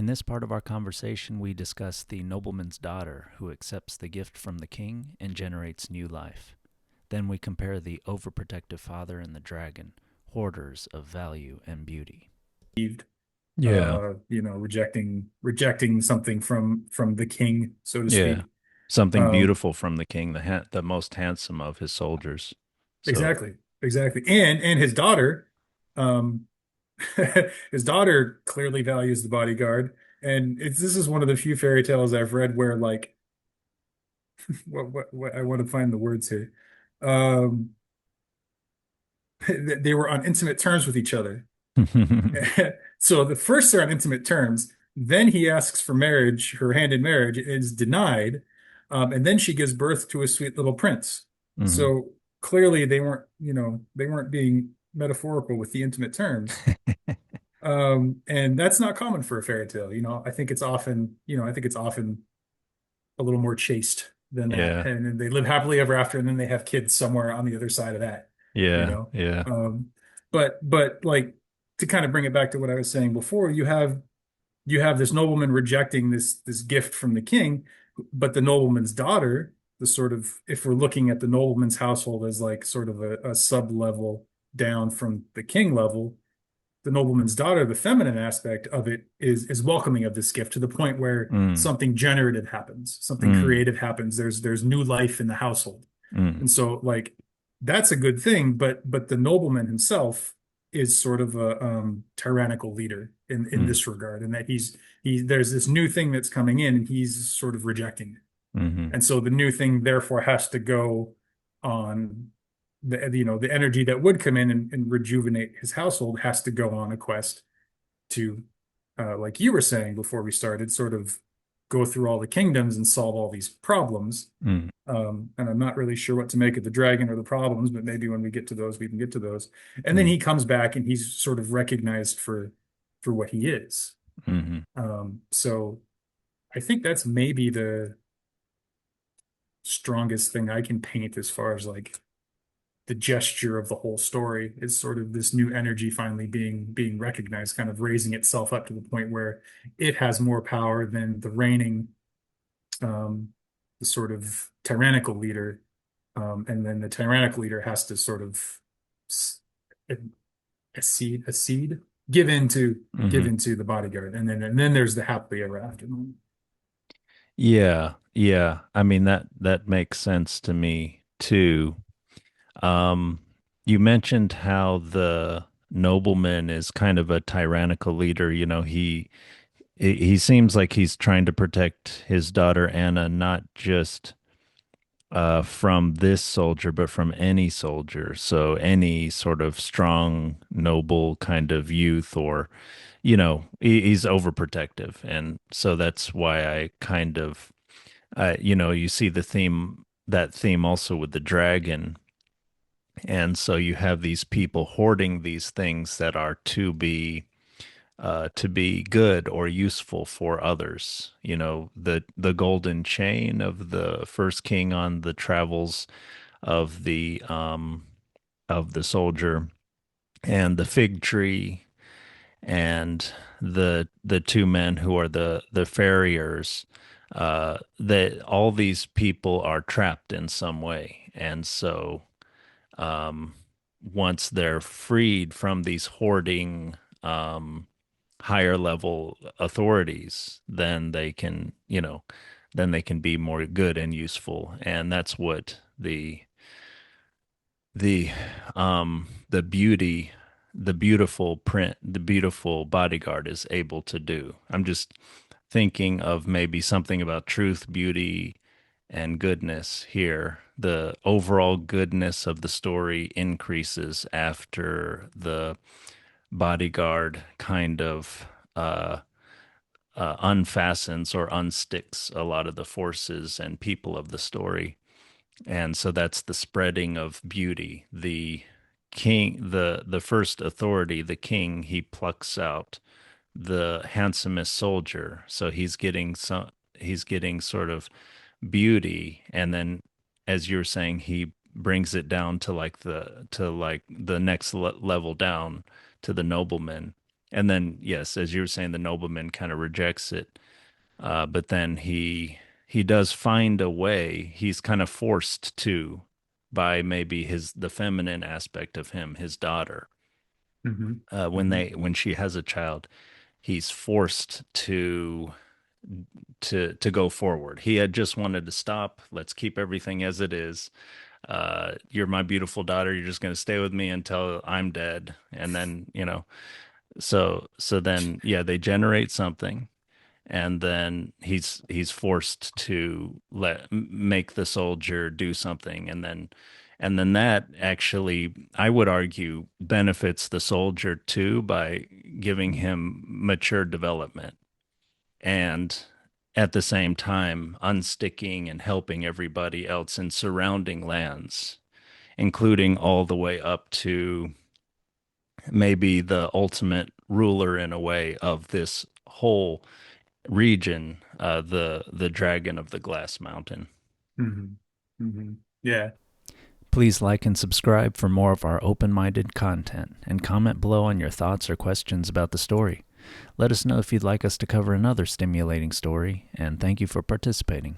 In this part of our conversation, we discuss the nobleman's daughter who accepts the gift from the king and generates new life. Then we compare the overprotective father and the dragon, hoarders of value and beauty. Yeah. Rejecting something from the king, so to Yeah. speak. Something Um, beautiful from the king, the most handsome of his soldiers. So, exactly, exactly. And his daughter, um, his daughter clearly values the bodyguard, and this is one of the few fairy tales I've read where like what I want to find the words here. Um, they were on intimate terms with each other. So the first they're on intimate terms, then he asks for marriage, her hand in marriage is denied, and then she gives birth to a sweet little prince. mhm. So clearly they weren't being metaphorical with the intimate terms. And that's not common for a fairy tale. I think it's often a little more chaste than that. Yeah. And then they live happily ever after, and then they have kids somewhere on the other side of that, you Yeah. know. Yeah. But like to kind of bring it back to what I was saying before, you have this nobleman rejecting this gift from the king, but the nobleman's daughter, the sort of if we're looking at the nobleman's household as like sort of a sub level down from the king level, the nobleman's daughter, the feminine aspect of it is welcoming of this gift to the point where Mm, something generative happens, something mm, creative happens. There's new life in the household. mm, And so like that's a good thing, but the nobleman himself is sort of a tyrannical leader in mm, this regard, and that he there's this new thing that's coming in and he's sort of rejecting it. mhm, And so the new thing therefore has to go on the energy that would come in and rejuvenate his household has to go on a quest to like you were saying before we started, sort of go through all the kingdoms and solve all these problems. mm, And I'm not really sure what to make of the dragon or the problems, but maybe when we get to those, we can get to those. And then mm, he comes back and he's sort of recognized for what he is. mhm. So I think that's maybe the strongest thing I can paint as far as like the gesture of the whole story is sort of this new energy finally being recognized, kind of raising itself up to the point where it has more power than the reigning, um, the sort of tyrannical leader. And then the tyrannical leader has to sort of accede, give into give Mhm. into the bodyguard, and then there's the happily ever after moment. Yeah. Yeah. I mean that makes sense to me too. Um, you mentioned how the nobleman is kind of a tyrannical leader. He seems like he's trying to protect his daughter Anna, not just from this soldier, but from any soldier. So any sort of strong, noble kind of youth, or he's overprotective, and so that's why I kind of, you see that theme also with the dragon. And so you have these people hoarding these things that are to be good or useful for others. The golden chain of the first king on the travels of the soldier, and the fig tree, and the two men who are the farriers. That all these people are trapped in some way, and so um, once they're freed from these hoarding higher level authorities, then they can be more good and useful. And that's what the the beauty the beautiful print the beautiful bodyguard is able to do. I'm just thinking of maybe something about truth, beauty, and goodness here. The overall goodness of the story increases after the bodyguard kind of unfastens or unsticks a lot of the forces and people of the story. And so that's the spreading of beauty. The first authority, the king, he plucks out the handsomest soldier. So he's getting sort of beauty, and then, as you're saying, he brings it down to like the next level down to the nobleman, And then, yes, as you were saying, the nobleman kind of rejects it, but then he does find a way. He's kind of forced to by maybe his the feminine aspect of him, his daughter. Hmm. Hmm. When she has a child, he's forced to go forward. He had just wanted to stop. Let's keep everything as it is. You're my beautiful daughter. You're just going to stay with me until I'm dead. And then, so then yeah, they generate something, and then he's forced to make the soldier do something, and then that actually, I would argue, benefits the soldier too by giving him mature development, and at the same time unsticking and helping everybody else in surrounding lands, including all the way up to maybe the ultimate ruler in a way of this whole region, the dragon of the glass mountain. Hmm. Hmm. Yeah. Please like and subscribe for more of our open-minded content, and comment below on your thoughts or questions about the story. Let us know if you'd like us to cover another stimulating story, and thank you for participating.